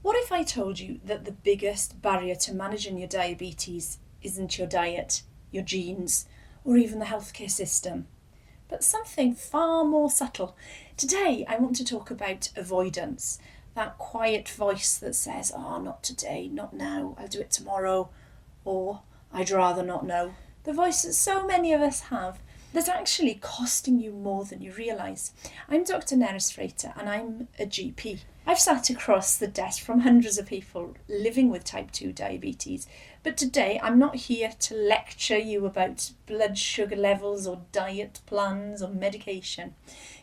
What if I told you that the biggest barrier to managing your diabetes isn't your diet, your genes, or even the healthcare system, but something far more subtle? Today, I want to talk about avoidance, that quiet voice that says, oh, not today, not now, I'll do it tomorrow, or I'd rather not know. The voice that so many of us have that's actually costing you more than you realise. I'm Dr. Nerys Frater and I'm a GP. I've sat across the desk from hundreds of people living with type 2 diabetes, but today I'm not here to lecture you about blood sugar levels or diet plans or medication.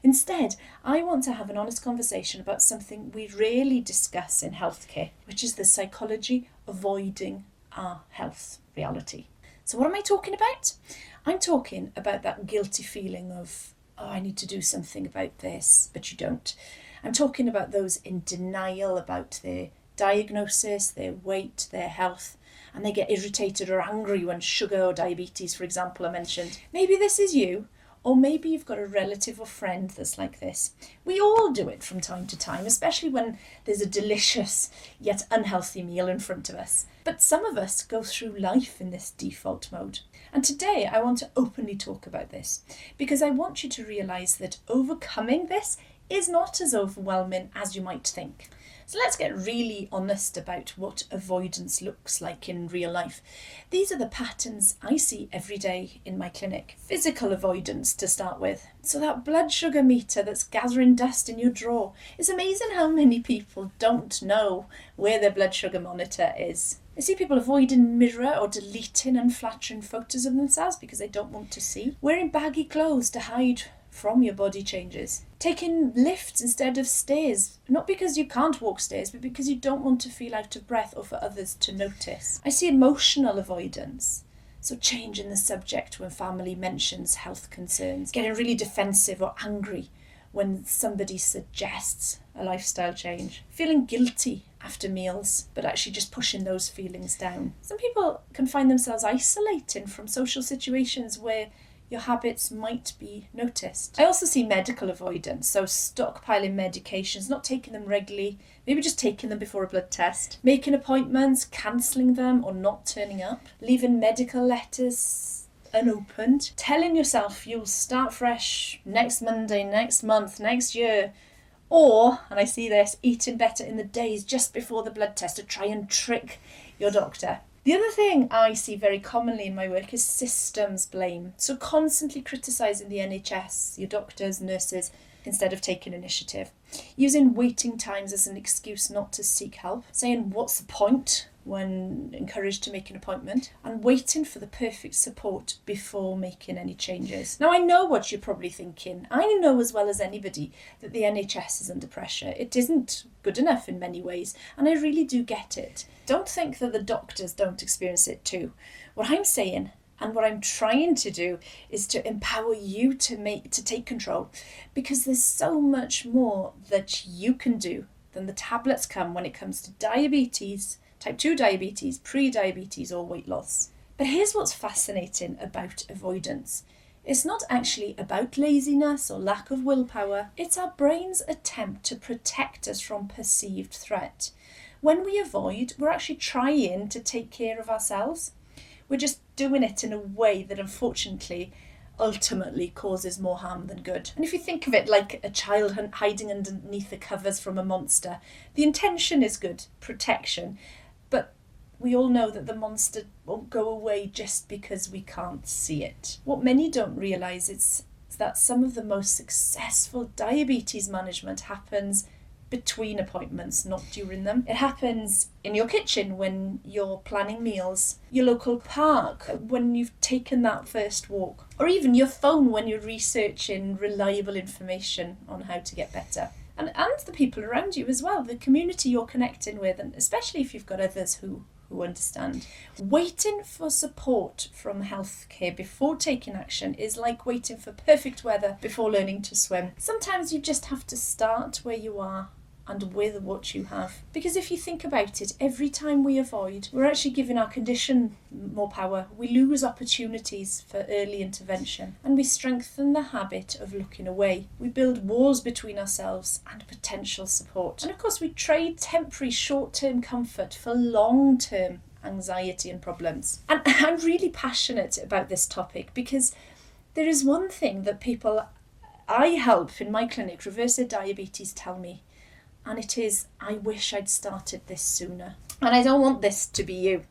Instead, I want to have an honest conversation about something we rarely discuss in healthcare, which is the psychology avoiding our health reality. So what am I talking about? I'm talking about that guilty feeling of, oh, I need to do something about this, but you don't. I'm talking about those in denial about their diagnosis, their weight, their health, and they get irritated or angry when sugar or diabetes, for example, are mentioned. Maybe this is you, or maybe you've got a relative or friend that's like this. We all do it from time to time, especially when there's a delicious yet unhealthy meal in front of us. But some of us go through life in this default mode. And today I want to openly talk about this because I want you to realise that overcoming this is not as overwhelming as you might think. So let's get really honest about what avoidance looks like in real life. These are the patterns I see every day in my clinic. Physical avoidance to start with. So that blood sugar meter that's gathering dust in your drawer. It's amazing how many people don't know where their blood sugar monitor is. I see people avoiding mirror or deleting unflattering photos of themselves because they don't want to see. Wearing baggy clothes to hide from your body changes. Taking lifts instead of stairs, not because you can't walk stairs, but because you don't want to feel out of breath or for others to notice. I see emotional avoidance, so changing the subject when family mentions health concerns, getting really defensive or angry when somebody suggests a lifestyle change, feeling guilty after meals, but actually just pushing those feelings down. Some people can find themselves isolating from social situations where your habits might be noticed. I also see medical avoidance, so stockpiling medications, not taking them regularly, maybe just taking them before a blood test, making appointments, cancelling them or not turning up, leaving medical letters unopened, telling yourself you'll start fresh next Monday, next month, next year, or, and I see this, eating better in the days just before the blood test to try and trick your doctor. The other thing I see very commonly in my work is systems blame. So constantly criticising the NHS, your doctors, nurses, instead of taking initiative. Using waiting times as an excuse not to seek help. Saying what's the point when encouraged to make an appointment. And waiting for the perfect support before making any changes. Now I know what you're probably thinking. I know as well as anybody that the NHS is under pressure. It isn't good enough in many ways, and I really do get it. Don't think that the doctors don't experience it too. What I'm saying and what I'm trying to do is to empower you to take control, because there's so much more that you can do than the tablets come when it comes to diabetes, type 2 diabetes, pre-diabetes or weight loss. But here's what's fascinating about avoidance. It's not actually about laziness or lack of willpower. It's our brain's attempt to protect us from perceived threat. When we avoid, we're actually trying to take care of ourselves. We're just doing it in a way that unfortunately ultimately causes more harm than good. And if you think of it like a child hiding underneath the covers from a monster, the intention is good, protection, but we all know that the monster won't go away just because we can't see it. What many don't realise is that some of the most successful diabetes management happens between appointments, not during them. It happens in your kitchen when you're planning meals, your local park when you've taken that first walk, or even your phone when you're researching reliable information on how to get better. And the people around you as well, the community you're connecting with, and especially if you've got others who understand. Waiting for support from healthcare before taking action is like waiting for perfect weather before learning to swim. Sometimes you just have to start where you are and with what you have. Because if you think about it, every time we avoid, we're actually giving our condition more power. We lose opportunities for early intervention, and we strengthen the habit of looking away. We build walls between ourselves and potential support. And of course, we trade temporary short-term comfort for long-term anxiety and problems. And I'm really passionate about this topic because there is one thing that people I help in my clinic reverse their diabetes tell me, and it is, I wish I'd started this sooner. And I don't want this to be you.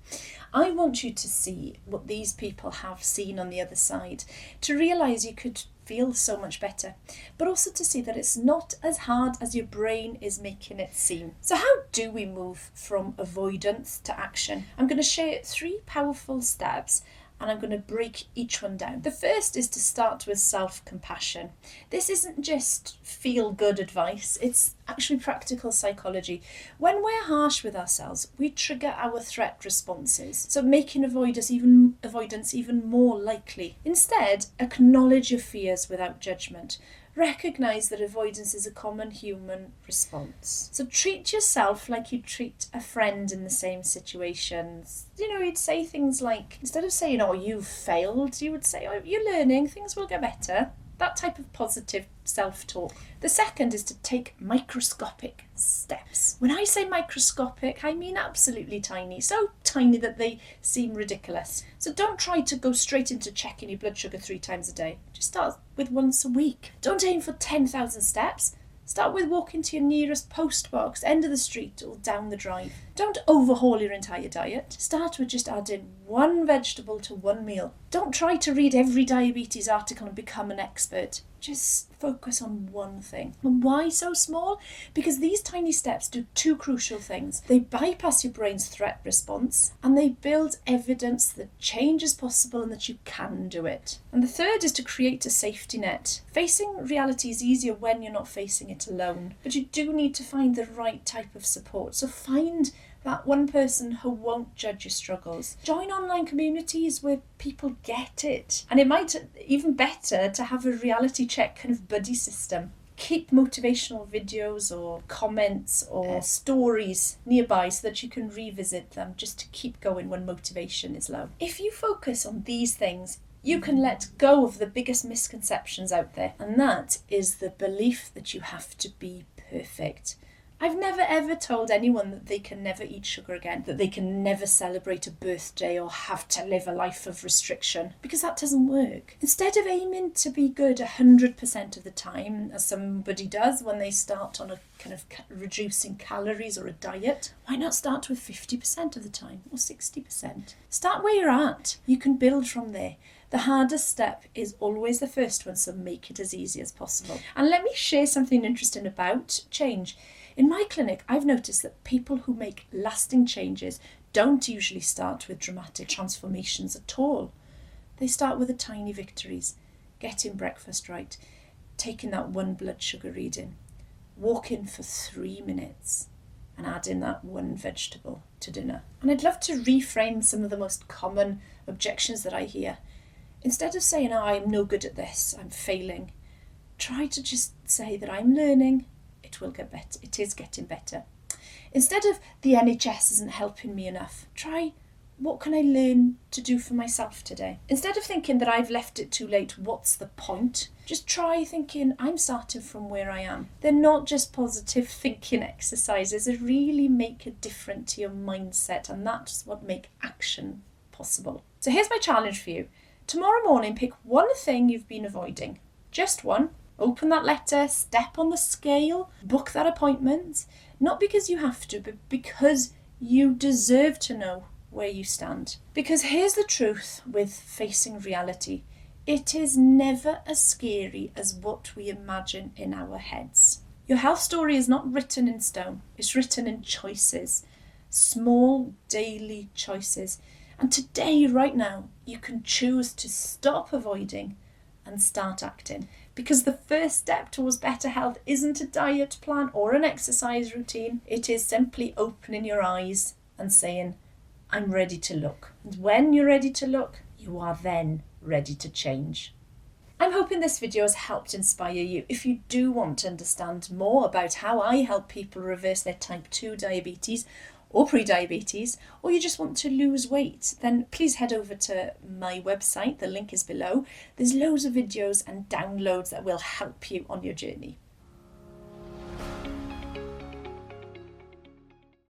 I want you to see what these people have seen on the other side, to realise you could feel so much better, but also to see that it's not as hard as your brain is making it seem. So how do we move from avoidance to action? I'm going to share 3 powerful steps, and I'm going to break each one down. The first is to start with self-compassion. This isn't just feel-good advice, it's actually practical psychology. When we're harsh with ourselves, we trigger our threat responses, so making avoidance even more likely. Instead, acknowledge your fears without judgment. Recognise that avoidance is a common human response. So treat yourself like you'd treat a friend in the same situations. You'd say things like, instead of saying, oh, you've failed, you would say, oh, you're learning, things will get better. That type of positive self-talk. The second is to take microscopic steps. When I say microscopic, I mean absolutely tiny, so tiny that they seem ridiculous. So don't try to go straight into checking your blood sugar 3 times a day. Just start with once a week. Don't aim for 10,000 steps. Start with walking to your nearest post box, end of the street or down the drive. Don't overhaul your entire diet. Start with just adding 1 vegetable to 1 meal. Don't try to read every diabetes article and become an expert. Just focus on one thing. And why so small? Because these tiny steps do 2 crucial things. They bypass your brain's threat response, and they build evidence that change is possible and that you can do it. And the third is to create a safety net. Facing reality is easier when you're not facing it alone, but you do need to find the right type of support. So find that one person who won't judge your struggles. Join online communities where people get it. And it might even better to have a reality check kind of buddy system. Keep motivational videos or comments or stories nearby so that you can revisit them just to keep going when motivation is low. If you focus on these things, you can let go of the biggest misconceptions out there, and that is the belief that you have to be perfect. I've never ever told anyone that they can never eat sugar again, that they can never celebrate a birthday or have to live a life of restriction, because that doesn't work. Instead of aiming to be good 100% of the time, as somebody does when they start on a kind of reducing calories or a diet, why not start with 50% of the time or 60%? Start where you're at. You can build from there. The hardest step is always the first one, so make it as easy as possible. And let me share something interesting about change. In my clinic, I've noticed that people who make lasting changes don't usually start with dramatic transformations at all. They start with the tiny victories, getting breakfast right, taking that 1 blood sugar reading, walking for 3 minutes, and adding that 1 vegetable to dinner. And I'd love to reframe some of the most common objections that I hear. Instead of saying, oh, I'm no good at this, I'm failing, try to just say that I'm learning. It will get better. It is getting better. Instead of the NHS isn't helping me enough, try what can I learn to do for myself today? Instead of thinking that I've left it too late, what's the point? Just try thinking I'm starting from where I am. They're not just positive thinking exercises. They really make a difference to your mindset, and that's what makes action possible. So here's my challenge for you. Tomorrow morning, pick one thing you've been avoiding. Just one. Open that letter, step on the scale, book that appointment, not because you have to, but because you deserve to know where you stand. Because here's the truth with facing reality. It is never as scary as what we imagine in our heads. Your health story is not written in stone. It's written in choices, small daily choices. And today, right now, you can choose to stop avoiding and start acting. Because the first step towards better health isn't a diet plan or an exercise routine. It is simply opening your eyes and saying, I'm ready to look. And when you're ready to look, you are then ready to change. I'm hoping this video has helped inspire you. If you do want to understand more about how I help people reverse their type 2 diabetes or pre-diabetes, or you just want to lose weight, then please head over to my website. The link is below. There's loads of videos and downloads that will help you on your journey.